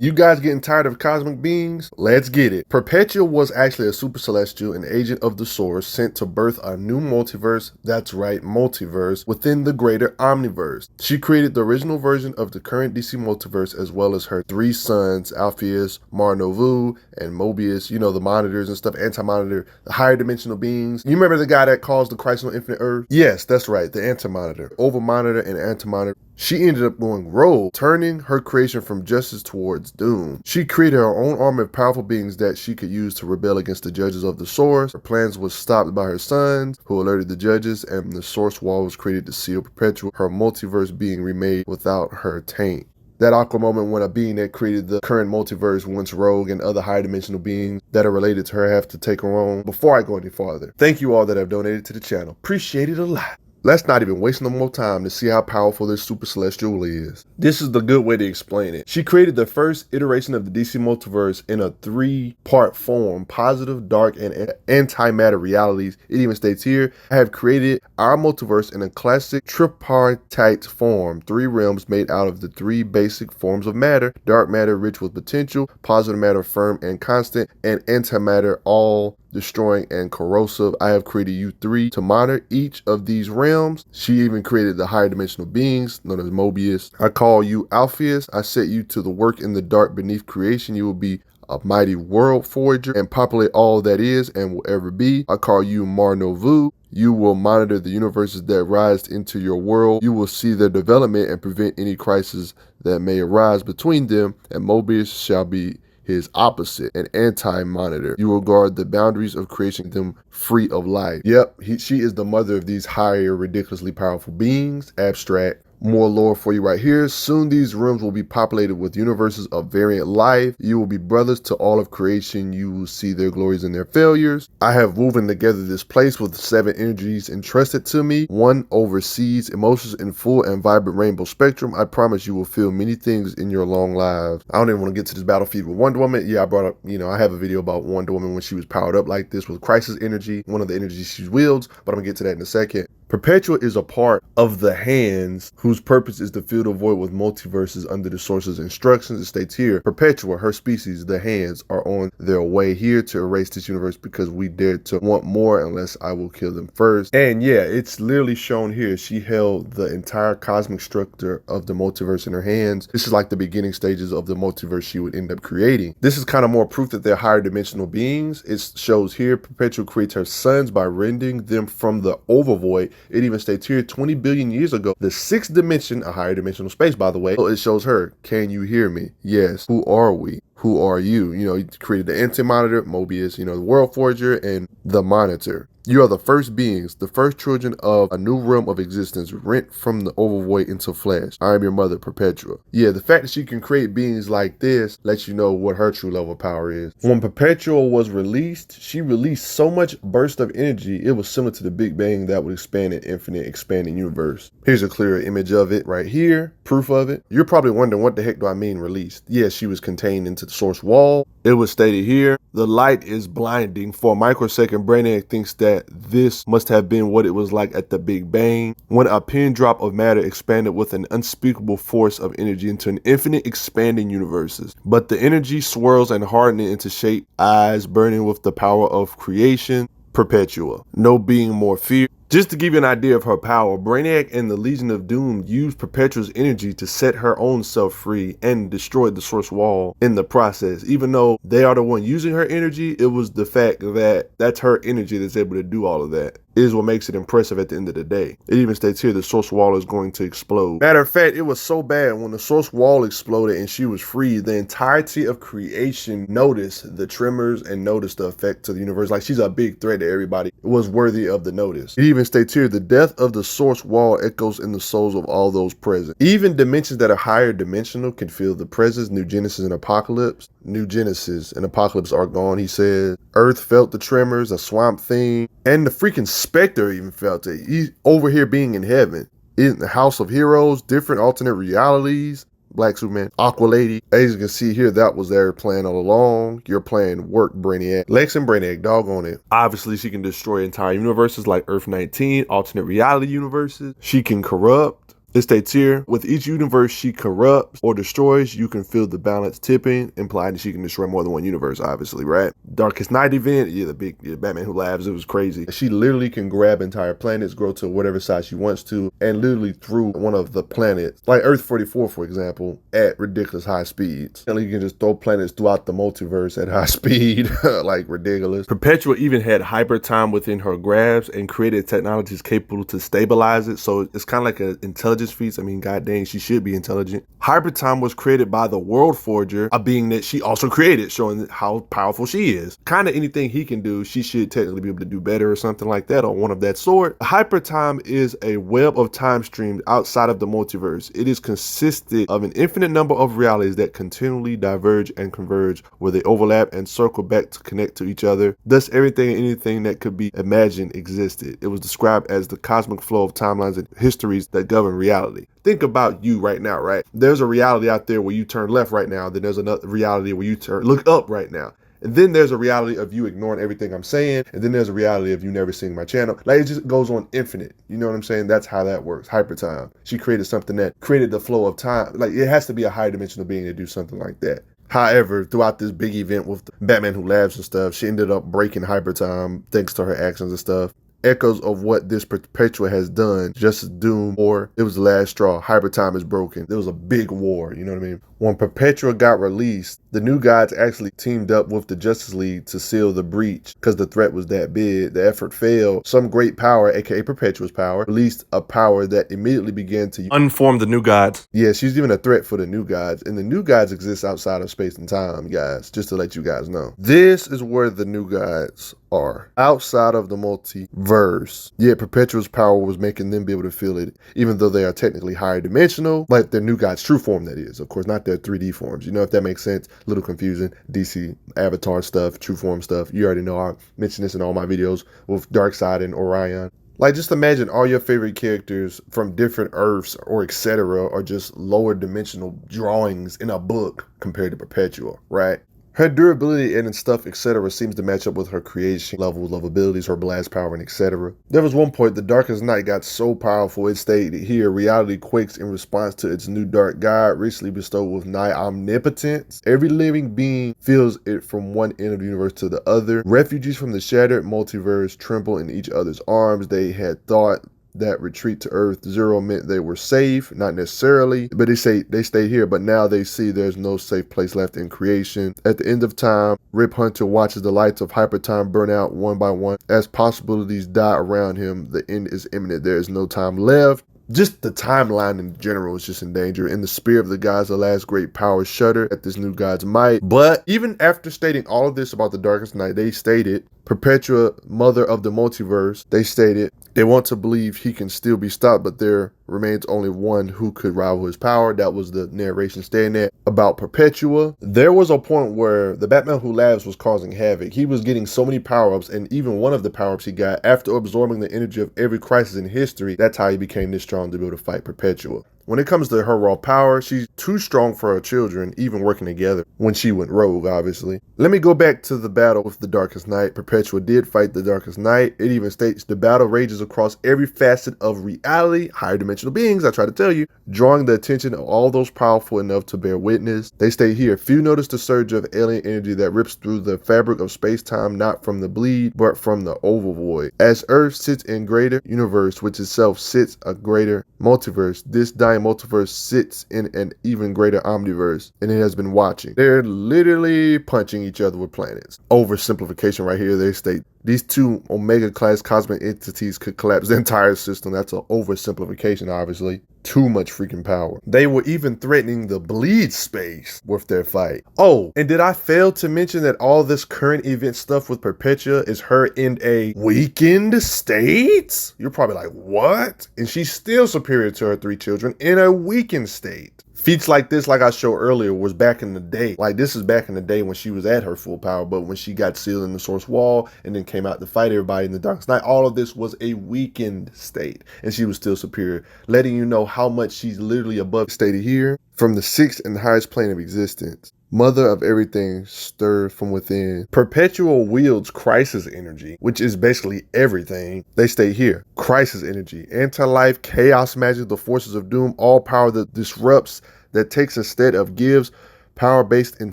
You guys getting tired of cosmic beings? Let's get it. Perpetua was actually a super celestial, an agent of the source, sent to birth a new multiverse, that's right, multiverse, within the greater Omniverse. She created the original version of the current DC multiverse as well as her three sons, Alpheus, Mar-Novu, and Mobius, you know, the monitors and stuff, AntiMonitor, the higher dimensional beings. You remember the guy that caused the Crisis on Infinite Earth? Yes, that's right, the AntiMonitor. Over-Monitor and AntiMonitor. She ended up going rogue, turning her creation from justice towards doom. She created her own army of powerful beings that she could use to rebel against the judges of the source. Her plans was stopped by her sons, who alerted the judges, and the source wall was created to seal Perpetua, her multiverse being remade without her taint. That awkward moment when a being that created the current multiverse went rogue and other high dimensional beings that are related to her have to take her on. Before I go any farther, thank you all that have donated to the channel. Appreciate it a lot. Let's not even waste no more time to see how powerful this super celestial is. This is the good way to explain it. She created the first iteration of the DC multiverse in a three-part form: positive, dark, and antimatter realities. It even states here, I have created our multiverse in a classic tripartite form, three realms made out of the three basic forms of matter: dark matter rich with potential, positive matter firm and constant, and antimatter all destroying and corrosive. I have created you three to monitor each of these realms. She even created the higher dimensional beings known as Mobius. I call you Alpheus. I set you to the work in the dark beneath creation. You will be a mighty world forger and populate all that is and will ever be. I call you Mar-Novu. You will monitor the universes that rise into your world. You will see their development and prevent any crisis that may arise between them. And Mobius shall be his opposite, an anti-monitor. You will guard the boundaries of creation, them free of life. Yep, she is the mother of these higher, ridiculously powerful beings. Abstract. More lore for you right here. Soon these realms will be populated with universes of variant life. You will be brothers to all of creation. You will see their glories and their failures. I have woven together this place with 7 energies entrusted to me. One oversees emotions in full and vibrant rainbow spectrum. I promise you will feel many things in your long lives. I don't even want to get to this battlefield with Wonder Woman. Yeah, I brought up, I have a video about Wonder Woman when she was powered up like this with crisis energy, one of the energies she wields, but I'm gonna get to that in a second. Perpetua is a part of the Hands, whose purpose is to fill the void with multiverses under the source's instructions. It states here, Perpetua, her species, the Hands, are on their way here to erase this universe because we dared to want more unless I will kill them first. And yeah, it's literally shown here. She held the entire cosmic structure of the multiverse in her hands. This is like the beginning stages of the multiverse she would end up creating. This is kind of more proof that they're higher dimensional beings. It shows here Perpetua creates her sons by rendering them from the overvoid. It even states here 20 billion years ago, the 6th dimension, a higher dimensional space, by the way. So it shows her, can you hear me? Yes. Who are we? Who are you? He created the AntiMonitor, Mobius, the World Forger, and the Monitor. You are the first beings, the first children of a new realm of existence, rent from the overvoid into flesh. I am your mother, Perpetua. Yeah, the fact that she can create beings like this lets you know what her true level of power is. When Perpetua was released, she released so much burst of energy, it was similar to the Big Bang that would expand an infinite expanding universe. Here's a clearer image of it right here, proof of it. You're probably wondering, what the heck do I mean released? Yes, she was contained into the source wall. It was stated here, the light is blinding. For a microsecond, Brainiac thinks that this must have been what it was like at the Big Bang, when a pin drop of matter expanded with an unspeakable force of energy into an infinite expanding universes. But the energy swirls and hardens into shape, eyes burning with the power of creation. Perpetua. No being more feared. Just to give you an idea of her power, Brainiac and the Legion of Doom used Perpetua's energy to set her own self free and destroyed the source wall in the process. Even though they are the one using her energy, it was the fact that that's her energy that's able to do all of that. Is what makes it impressive at the end of the day. It even states here the source wall is going to explode. Matter of fact, it was so bad when the source wall exploded and she was free, the entirety of creation noticed the tremors and noticed the effect to the universe. Like, she's a big threat to everybody. It was worthy of the notice. It even states here, the death of the source wall echoes in the souls of all those present. Even dimensions that are higher dimensional can feel the presence. New Genesis and Apocalypse. New Genesis and Apocalypse are gone, he said. Earth felt the tremors, a Swamp Thing, and the freaking Spectre even felt it. He's over here being in heaven. In the House of Heroes, different alternate realities. Black Superman, Aqua Lady. As you can see here, that was their plan all along. Your plan worked, Brainiac. Lex and Brainiac, doggone it. Obviously, she can destroy entire universes like Earth 19, alternate reality universes. She can corrupt. It states here, with each universe she corrupts or destroys, you can feel the balance tipping, implying that she can destroy more than one universe, obviously, right? Darkest Night event, yeah, the big Batman Who Laughs, it was crazy. She literally can grab entire planets, grow to whatever size she wants to, and literally through one of the planets, like Earth 44, for example, at ridiculous high speeds. And you can just throw planets throughout the multiverse at high speed, like ridiculous. Perpetua even had Hypertime within her grasp and created technologies capable to stabilize it, so it's kind of like an intelligence feats. I mean, god dang, she should be intelligent. Hypertime was created by the World Forger, a being that she also created, showing how powerful she is. Kind of anything he can do, she should technically be able to do better or something like that, or one of that sort. Hypertime is a web of time streams outside of the multiverse. It is consisted of an infinite number of realities that continually diverge and converge, where they overlap and circle back to connect to each other. Thus, everything and anything that could be imagined existed. It was described as the cosmic flow of timelines and histories that govern reality. Think about you right now, right? There's a reality out there where you turn left right now, then there's another reality where you look up right now. And then there's a reality of you ignoring everything I'm saying, and then there's a reality of you never seeing my channel. Like, it just goes on infinite. You know what I'm saying? That's how that works. Hypertime. She created something that created the flow of time. Like, it has to be a higher dimensional being to do something like that. However, throughout this big event with the Batman Who Laughs and stuff, she ended up breaking Hypertime thanks to her actions and stuff. Echoes of what this Perpetua has done, Justice Doom, or it was the last straw. Hypertime is broken. There was a big war, you know what I mean? When Perpetua got released, the New Gods actually teamed up with the Justice League to seal the breach because the threat was that big. The effort failed. Some great power, aka Perpetua's power, released a power that immediately began to unform the New Gods. Yeah, she's even a threat for the New Gods, and the New Gods exist outside of space and time, guys, just to let you guys know. This is where the New Gods are, outside of the multiverse. Yet Perpetua's power was making them be able to feel it, even though they are technically higher dimensional, like their New Gods true form, that is. Of course, not their 3D forms. You know, if that makes sense. A little confusing. DC Avatar stuff, true form stuff. You already know I mention this in all my videos with Darkseid and Orion. Like, just imagine all your favorite characters from different Earths or etc. are just lower dimensional drawings in a book compared to Perpetua, right? Her durability and stuff, etc. seems to match up with her creation levels of abilities, her blast power, and etc. There was one point the Darkest Night got so powerful it stated here, reality quakes in response to its new dark god recently bestowed with night omnipotence. Every living being feels it from one end of the universe to the other. Refugees from the shattered multiverse tremble in each other's arms. They had thought that retreat to Earth Zero meant they were safe, not necessarily, but they stayed here, but now they see there's no safe place left in creation. At the end of time, Rip Hunter watches the lights of Hypertime burn out one by one. As possibilities die around him, the end is imminent. There is no time left. Just the timeline in general is just in danger. In the spirit of the gods, the last great powers shudder at this new god's might. But even after stating all of this about the Darkest Night, they stated, Perpetua, mother of the multiverse, they stated they want to believe he can still be stopped, but there remains only one who could rival his power. That was the narration stating that about Perpetua. There was a point where the Batman Who Laughs was causing havoc. He was getting so many power-ups, and even one of the power-ups he got, after absorbing the energy of every crisis in history, that's how he became this strong to be able to fight Perpetua. When it comes to her raw power, she's too strong for her children, even working together when she went rogue, obviously. Let me go back to the battle with the Darkest Night. Perpetua did fight the Darkest Night. It even states the battle rages across every facet of reality, higher dimensional beings, I try to tell you, drawing the attention of all those powerful enough to bear witness. They state here, few notice the surge of alien energy that rips through the fabric of space-time, not from the bleed, but from the oval void. As Earth sits in greater universe, which itself sits a greater multiverse, this dying multiverse sits in an even greater omniverse, and it has been watching. They're literally punching each other with planets. Oversimplification right here, they state these two Omega-class cosmic entities could collapse the entire system. That's an oversimplification, obviously. Too much freaking power. They were even threatening the bleed space with their fight. Oh, and did I fail to mention that all this current event stuff with Perpetua is her in a weakened state? You're probably like, what? And she's still superior to her 3 children in a weakened state. Feats like this, like I showed earlier, was back in the day. Like, this is back in the day when she was at her full power, but when she got sealed in the Source Wall and then came out to fight everybody in the Darkest Night, all of this was a weakened state, and she was still superior, letting you know how much she's literally above stated here from the 6th and highest plane of existence. Mother of everything stirred from within. Perpetua wields crisis energy, which is basically everything. They stay here. Crisis energy, anti-life, chaos magic, the forces of doom, all power that disrupts, that takes instead of gives, power based in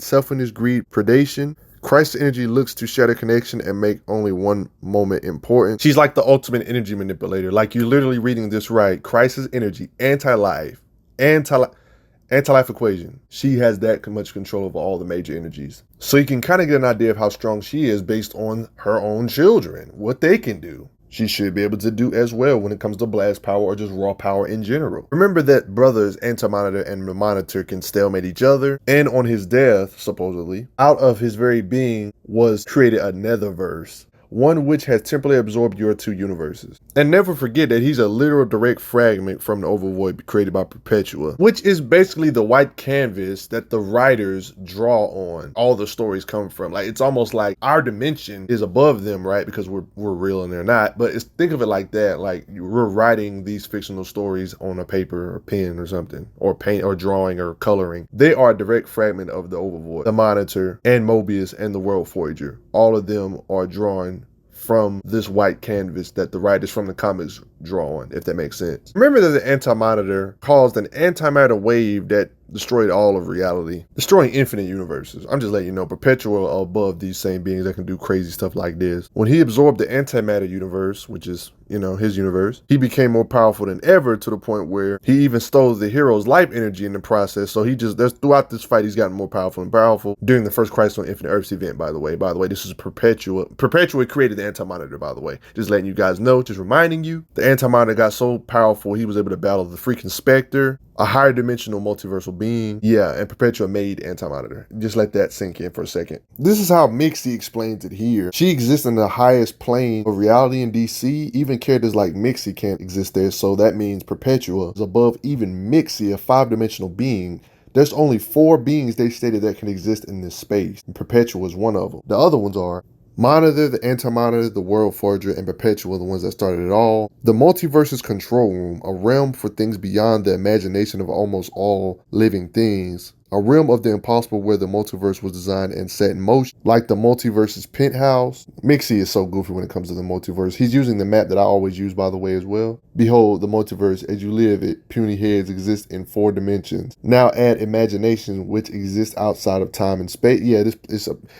selfishness, greed, predation. Crisis energy looks to shatter connection and make only one moment important. She's like the ultimate energy manipulator. Like, you're literally reading this right. Crisis energy, anti-life, anti-life equation. She has that much control over all the major energies. So you can kind of get an idea of how strong she is based on her own children, what they can do. She should be able to do as well when it comes to blast power or just raw power in general. Remember that brothers AntiMonitor and Monitor can stalemate each other, and on his death, supposedly, out of his very being was created a netherverse, one which has temporarily absorbed your two universes. And never forget that he's a literal direct fragment from the overvoid created by Perpetua, which is basically the white canvas that the writers draw on. All the stories come from. Like, it's almost like our dimension is above them, right? Because we're real and they're not. But think of it like that. Like, we're writing these fictional stories on a paper or pen or something, or paint or drawing or coloring. They are a direct fragment of the overvoid, the Monitor and Mobius and the World Forager. All of them are drawn from this white canvas that the writers from the comics draw on, if that makes sense. Remember that the AntiMonitor caused an antimatter wave that destroyed all of reality, destroying infinite universes. I'm just letting you know, Perpetua are above these same beings that can do crazy stuff like this. When he absorbed the antimatter universe, which is, you know, his universe, he became more powerful than ever, to the point where he even stole the hero's life energy in the process. So throughout this fight, he's gotten more powerful and powerful. During the first Crisis on Infinite Earths event, by the way, this is Perpetua. Perpetua created the AntiMonitor, by the way. Just letting you guys know, just reminding you. The AntiMonitor got so powerful, he was able to battle the freaking Spectre, a higher dimensional multiversal being. Yeah, and Perpetua made AntiMonitor. Just let that sink in for a second. This is how Mixie explains it here. She exists in the highest plane of reality in DC. Even characters like Mixie can't exist there, so that means Perpetua is above even Mixie, a 5-dimensional being. There's only 4 beings they stated that can exist in this space, and Perpetua is one of them. The other ones are Monitor, the AntiMonitor, the World Forager, and Perpetua, the ones that started it all. The Multiverse's control room, a realm for things beyond the imagination of almost all living things. A realm of the impossible where the multiverse was designed and set in motion, like the multiverse's penthouse. Mixie is so goofy when it comes to the multiverse. He's using the map that I always use, by the way, as well. Behold, the multiverse, as you live it, puny heads exist in 4 dimensions. Now add imagination, which exists outside of time and space. Yeah,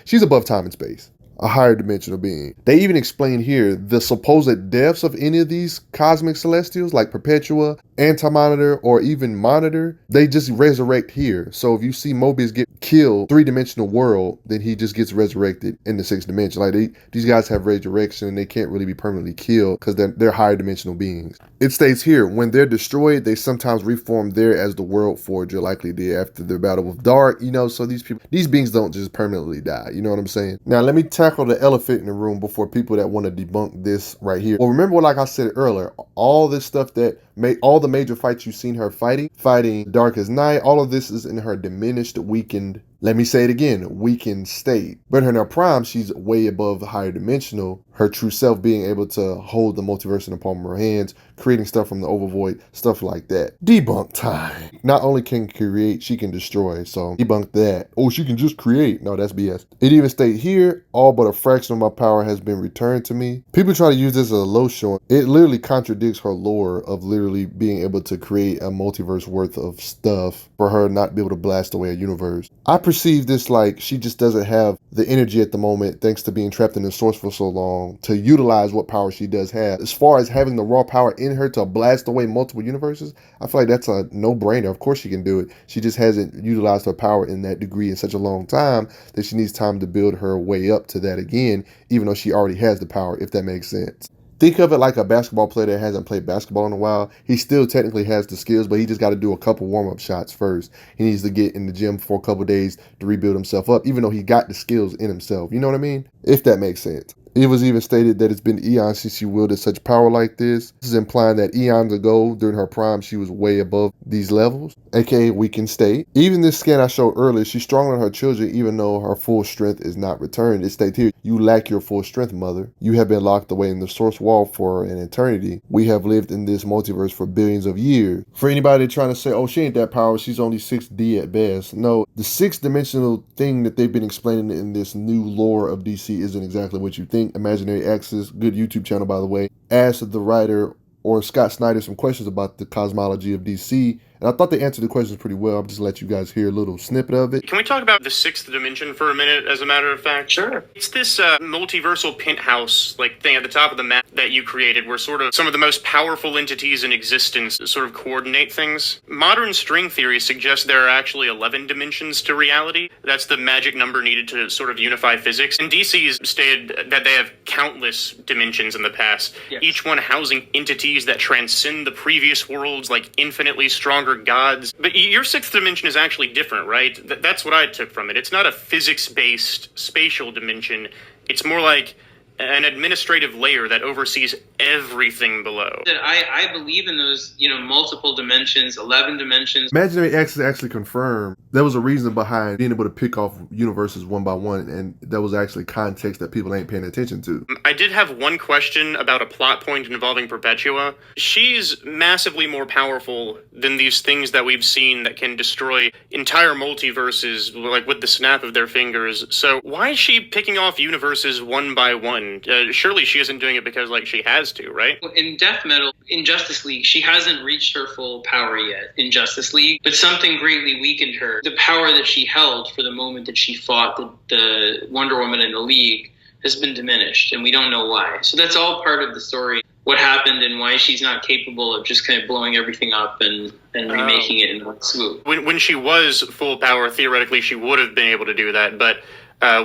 she's above time and space. A higher dimensional being. They even explain here the supposed deaths of any of these cosmic celestials, like Perpetua, AntiMonitor, or even Monitor. They just resurrect here. So if you see Mobius get killed 3-dimensional world, then he just gets resurrected in the 6th dimension. Like, these guys have resurrection and they can't really be permanently killed because they're higher dimensional beings. It states here, when they're destroyed, they sometimes reform there as the World Forager likely did after their battle with Dark, you know, so these beings don't just permanently die, you know what I'm saying? Now, let me tackle the elephant in the room before people that want to debunk this right here. Well, remember, like I said earlier, all this stuff that all the major fights you've seen her fighting Darkest Night, all of this is in her diminished, weakened, let me say it again, weakened state. But in her prime, she's way above the higher dimensional, her true self being able to hold the multiverse in the palm of her hands, creating stuff from the overvoid, stuff like that. Debunk time. Not only can create, she can destroy, so debunk that. Oh, she can just create. No, that's BS. It even states here, all but a fraction of my power has been returned to me. People try to use this as a low showing. It literally contradicts her lore of literally being able to create a multiverse worth of stuff for her not to be able to blast away a universe. I perceive this like she just doesn't have the energy at the moment, thanks to being trapped in the source for so long, to utilize what power she does have. As far as having the raw power in her to blast away multiple universes, I feel like that's a no-brainer. Of course she can do it. She just hasn't utilized her power in that degree in such a long time that she needs time to build her way up to that again, even though she already has the power, if that makes sense. Think of it like a basketball player that hasn't played basketball in a while. He still technically has the skills, but he just got to do a couple warm-up shots first. He needs to get in the gym for a couple days to rebuild himself up, even though he got the skills in himself. You know what I mean? If that makes sense. It was even stated that it's been eons since she wielded such power like this. This is implying that eons ago, during her prime, she was way above these levels, aka weakened state. Even this scan I showed earlier, she's stronger than her children even though her full strength is not returned. It states here, you lack your full strength, mother. You have been locked away in the source wall for an eternity. We have lived in this multiverse for billions of years. For anybody trying to say, oh, she ain't that powerful, she's only 6D at best. No, the 6-dimensional thing that they've been explaining in this new lore of DC isn't exactly what you think. Imaginary Axis, good YouTube channel by the way, asked the writer or Scott Snyder some questions about the cosmology of DC, and I thought they answered the questions pretty well. I'm just let you guys hear a little snippet of it. Can we talk about the 6th dimension for a minute, as a matter of fact? Sure. It's this multiversal penthouse like thing at the top of the map that you created where sort of some of the most powerful entities in existence sort of coordinate things. Modern string theory suggests there are actually 11 dimensions to reality. That's the magic number needed to sort of unify physics. And DC's stated that they have countless dimensions in the past, yes, each one housing entities that transcend the previous worlds like infinitely stronger gods. But your 6th dimension is actually different, right? That's what I took from it. It's not a physics-based spatial dimension. It's more like an administrative layer that oversees everything below. I believe in those, multiple dimensions, 11 dimensions. Imaginary Axis actually confirmed there was a reason behind being able to pick off universes one by one, and there was actually context that people ain't paying attention to. I did have one question about a plot point involving Perpetua. She's massively more powerful than these things that we've seen that can destroy entire multiverses, like with the snap of their fingers. So why is she picking off universes one by one? Surely she isn't doing it because she has to, right? In Death Metal, in Justice League, she hasn't reached her full power yet in Justice League, but something greatly weakened her. The power that she held for the moment that she fought the Wonder Woman in the League has been diminished, and we don't know why. So that's all part of the story, what happened and why she's not capable of just kind of blowing everything up and remaking it in one swoop. When she was full power, theoretically, she would have been able to do that, but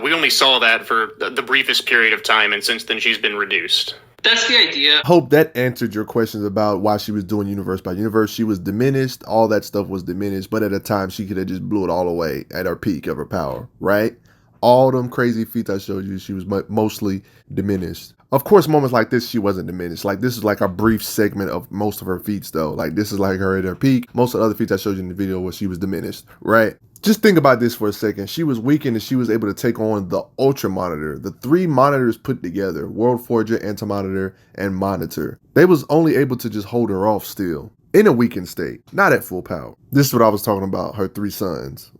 we only saw that for the briefest period of time, and since then she's been reduced. That's the idea. Hope that answered your questions about why she was doing universe by universe. She was diminished. All that stuff was diminished, but at a time she could have just blew it all away at her peak of her power, right? All them crazy feats I showed you, she was mostly diminished. Of course, moments like this, she wasn't diminished. This is a brief segment of most of her feats, though. This is her at her peak. Most of the other feats I showed you in the video where she was diminished, right? Just think about this for a second. She was weakened and she was able to take on the Ultra Monitor. The 3 monitors put together, World Forger, AntiMonitor, and Monitor. They was only able to just hold her off still. In a weakened state, not at full power. This is what I was talking about, her 3 sons.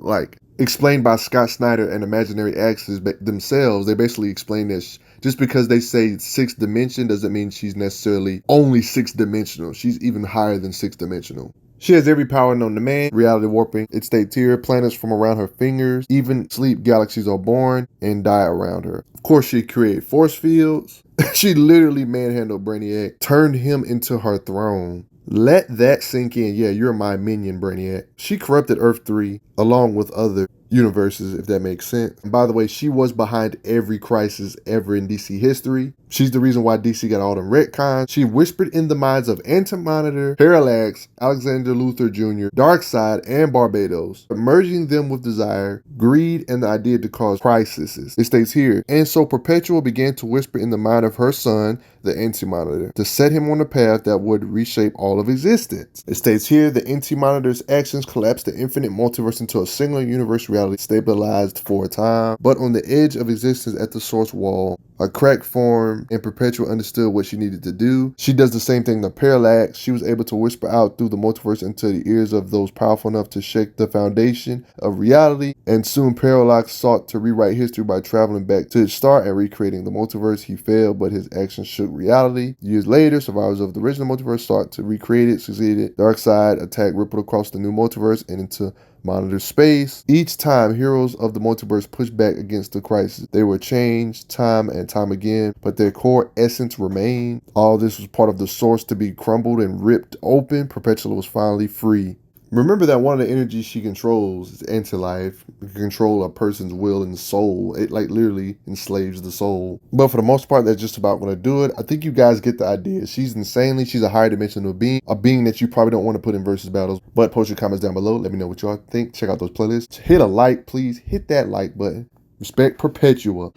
Explained by Scott Snyder and Imaginary Axis themselves, they basically explain this. Just because they say 6th dimension doesn't mean she's necessarily only 6-dimensional. She's even higher than 6-dimensional. She has every power known to man, reality warping. It states here, planets from around her fingers, even sleep galaxies are born and die around her. Of course, she created force fields. She literally manhandled Brainiac, turned him into her throne. Let that sink in. Yeah, you're my minion, Brainiac. She corrupted Earth 3 along with other universes, if that makes sense. And by the way, she was behind every crisis ever in DC history. She's the reason why DC got all them retcons. She whispered in the minds of AntiMonitor, Parallax, Alexander Luthor Jr., Darkseid, and Barbados, merging them with desire, greed, and the idea to cause crises. It states here, and so Perpetua began to whisper in the mind of her son, the AntiMonitor, to set him on a path that would reshape all of existence. It states here, the AntiMonitor's actions collapsed the infinite multiverse into a singular universe reality stabilized for a time, but on the edge of existence at the source wall, a crack formed and Perpetua understood what she needed to do. She does the same thing to Parallax. She was able to whisper out through the multiverse into the ears of those powerful enough to shake the foundation of reality, and soon Parallax sought to rewrite history by traveling back to its start and recreating the multiverse. He failed, but his actions shook reality. Years later, survivors of the original multiverse sought to recreate it, succeeded. Darkseid attack rippled across the new multiverse and into Monitor space. Each time, heroes of the multiverse pushed back against the crisis. They were changed time and time again, but their core essence remained. All this was part of the source to be crumbled and ripped open. Perpetua was finally free. Remember that one of the energies she controls is anti-life. It can control a person's will and soul. It literally enslaves the soul. But for the most part, that's just about going to do it. I think you guys get the idea. She's she's a higher dimensional being. A being that you probably don't want to put in versus battles. But post your comments down below. Let me know what y'all think. Check out those playlists. Hit a like, please. Hit that like button. Respect Perpetua.